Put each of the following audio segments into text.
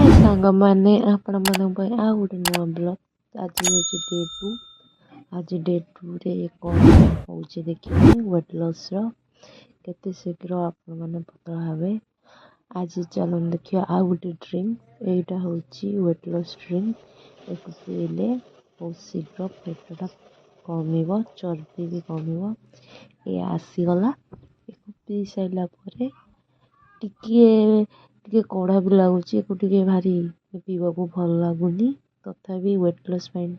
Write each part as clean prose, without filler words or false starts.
सांग मैंने आपण मन आ गोटे नुआ ब्लॉग आज हूँ डे 2 आज डे 2 रे कौन हो देखिए वेट लॉस केते शीघ्र आपण मैंने पतला हे आज चलन देखिए आ गोटे ड्रिंक एटा हूँ वेट लॉस ड्रिंक एक पीले बहुत शीघ्र पेटटा कम चर्बी भी कम ये आसीगला एक पी सारा टिके कड़ा भी लगुच भारी पीवा को भल लगुनि तथापि वेट लॉस भल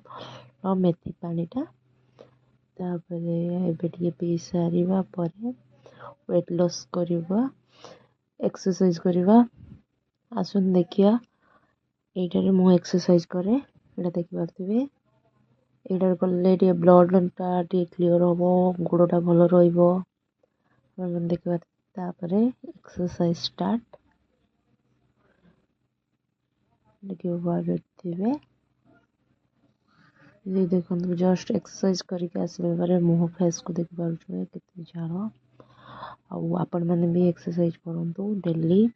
मेथी पानीटा तापर पी सारिबा परे वेट लॉस करवा एक्सरसाइज करवा आसन देखिया एटारे मु एक्सरसाइज करे एटा देखि पारथिबे एटार कले ब्लड टा क्लीयर हम गोड़टा भल रहिबो देखिए तापरे एक्सरसाइज स्टार्ट देखिए पारे ये देखो जस्ट एक्सरसाइज करके आसले मुह फेस को देख पारे केते झाड़ आपण मैंने भी एक्सरसाइज करूँ डेली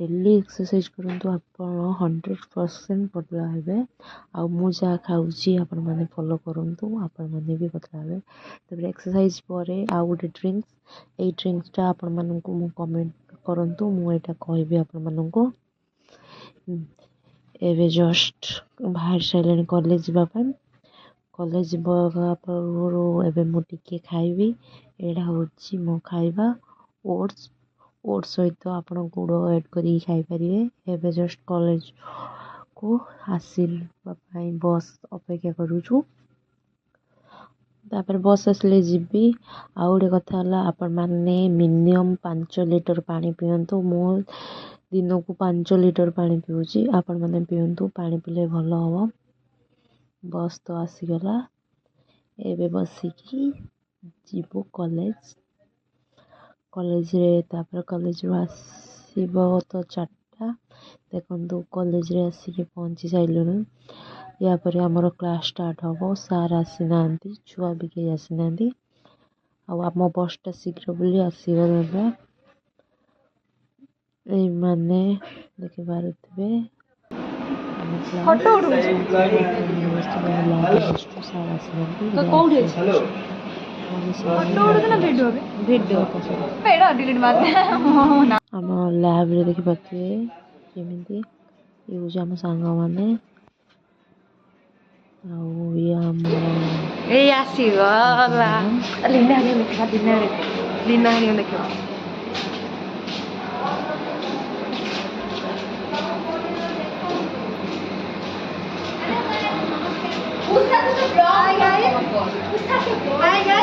डेली एक्सरसाइज करूँ आपण 100% पतला हे आ मु जहाँ खाऊँ आपण मैंने फॉलो करूँ आपण मैंने भी पतला हे तब एक्सरसाइज पर आउ गोटे ड्रिंक्स ये ड्रिंक्सटा आपण मानक मु कमेंट करूँ मुझे कहबी आपण मानक एवं जस्ट बाहर सारे कॉलेज जावाई कॉलेज एवं मुझे खाइबी एटा हूँ मो खाइबा ओट्स ओट्स सहित आप गुड़ एड कर खाईपारे एवं जस्ट कॉलेज को आसवाई बस अपेक्षा करुचु तापर बस आसले जीवी आ गोटे कथा आपण मैंने मिनिमम 5 लीटर पानी पियंतु मु दिन को 5 लीटर पानी पीऊँगी आपण मैंने पियंतु पानी पीले भल हम बस तो आसीगला एवं बसिकी जीवो कॉलेज कॉलेज रे तापर कॉलेज आसब तो 4टा देखो कॉलेज रे आसिक पहुँची सारे या पर आमर क्लास स्टार्ट हम सार आसी ना छुआ भी कहीं आसी ना आम बसटा शीघ्र बोली आसगला माने देखि पारे आम लैब रे देखि पारे केमिति ये हूँ आम सांग मैंने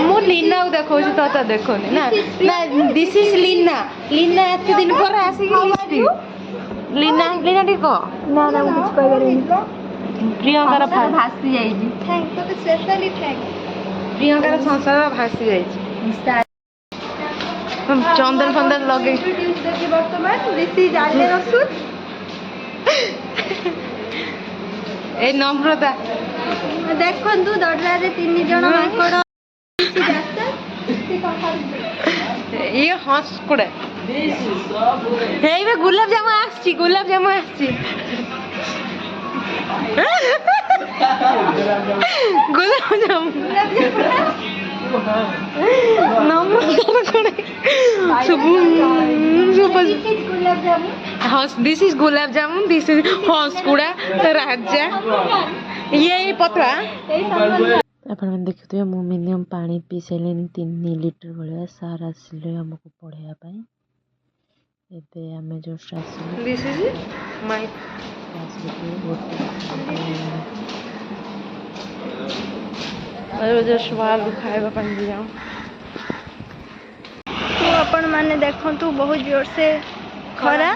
मु लीना देखो तो देखो ना ना दिस इज लीना लीना एत दिन पर आसिक लीना लीना ठीक ना ना कुछ कह पारे प्रियंकार भासी जाई थैंक तो स्पेशली थैंक प्रियंकार संसार भासी जाई हम चंदन फंदन लगे देखि वर्तमान दिस इज आले रसूल ए नम्रता देखंतु दडरा रे 3 जण माकड़ ये हंस कुड़े हे गुलाब जामुन आछी गुलाब जामुन आछी gulab jamun this is gulab jamun this is हंसकुड़ा राजा ये पतला आपण देखुए मु मिनिमम पानी पी सारे 3 लीटर भाया सार आसिले आमको पढ़ाई एबे आमे जस्ट आसिले दिस इज माय जस्ट वाल खाइबा पानी दिया तो अपन माने देखंतु बहुत जोर से खरा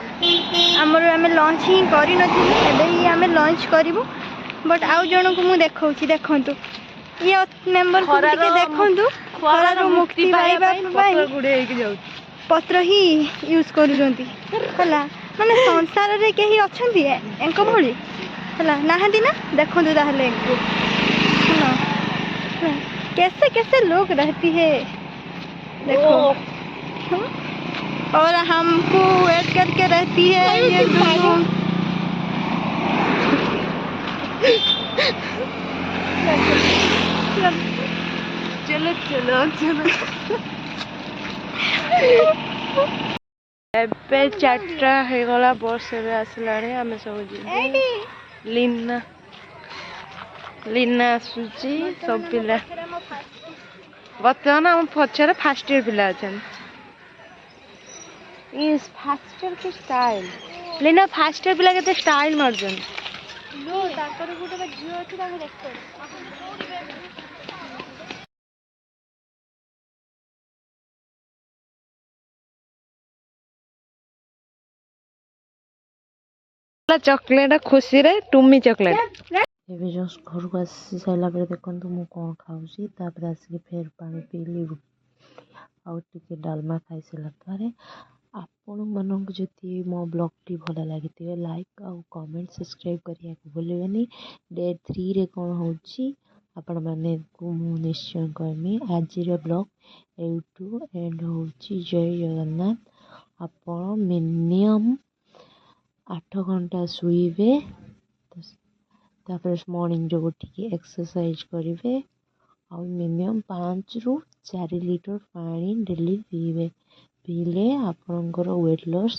हमर आमे लंच ही करि नथिलु एबे ही आमे लंच करिवु बट आउ जण को मु देखौची देखंतु ये मेंबर को टिके देखंतु खरा रो मुक्ति पाइबा पत्र गुडे हेकि जाउ पत्र ही यूज करूजंती हला माने संसार रे केही अछंती एंको भଳି हला नाहंती ना देखंतु ताहले ना कैसे कैसे लोग रहती है देखो और हमको वेट करके रहती है ये दोनों ଏବେ 4ଟା ହେଇଗଲା ବସ୍ ଏବେ ଆସିଲାଣି ଆମେ ସବୁ ଯିବୁ ଲିନା ଲିନା ଆସୁଛି ସବୁ ପିଲା ବର୍ତ୍ତମାନ ଆମ ପଛରେ ଫାର୍ଷ୍ଟ ଇୟର ପିଲା ଅଛନ୍ତି ଇସ୍ ଫାର୍ଷ୍ଟ ଇୟର କି ଷ୍ଟାଇଲ ଲିନା ଫାର୍ଷ୍ଟ ଇୟର ପିଲା କେତେ ଷ୍ଟାଇଲ ମାରୁଛନ୍ତି ତାଙ୍କର ଗୋଟେ ଝିଅ ଅଛି ତାଙ୍କୁ ଦେଖ ଚକଲେଟ ଖୁସିରେ ଟୁମି ଚକଲେଟ ଏବେ ଜଷ୍ଟ ଘରକୁ ଆସି ସାରିଲା ପରେ ଦେଖନ୍ତୁ ମୁଁ କ'ଣ ଖାଉଛି ତାପରେ ଆସିକି ଫେର ପାଣି ପିଇଲି ଆଉ ଟିକେ ଡାଲମା ଖାଇସାରିଲା ପରେ ଆପଣମାନଙ୍କୁ ଯଦି ମୋ ବ୍ଲଗ୍ଟି ଭଲ ଲାଗିଥିବେ ଲାଇକ୍ ଆଉ କମେଣ୍ଟ ସବସ୍କ୍ରାଇବ୍ କରିବାକୁ ଭୁଲିବେନି ଡେ 3ରେ କ'ଣ ହେଉଛି ଆପଣମାନଙ୍କୁ ମୁଁ ନିଶ୍ଚୟ କହିବି ଆଜିର ବ୍ଲଗ୍ ଏଇଠୁ ଏଣ୍ଡ ହେଉଛି ଜୟ ଜଗନ୍ନାଥ ଆପଣ ମିନିମମ୍ 8 ଘଣ୍ଟା ଶୋଇବେ ତାପରେ ମର୍ଣ୍ଣିଂରେ ଉଠିକି ଏକ୍ସରସାଇଜ୍ କରିବେ ଆଉ ମିନିମମ୍ 5ରୁ 4 ଲିଟର ପାଣି ଡେଲି ପିଇବେ ପିଇଲେ ଆପଣଙ୍କର ୱେଟ୍ ଲସ୍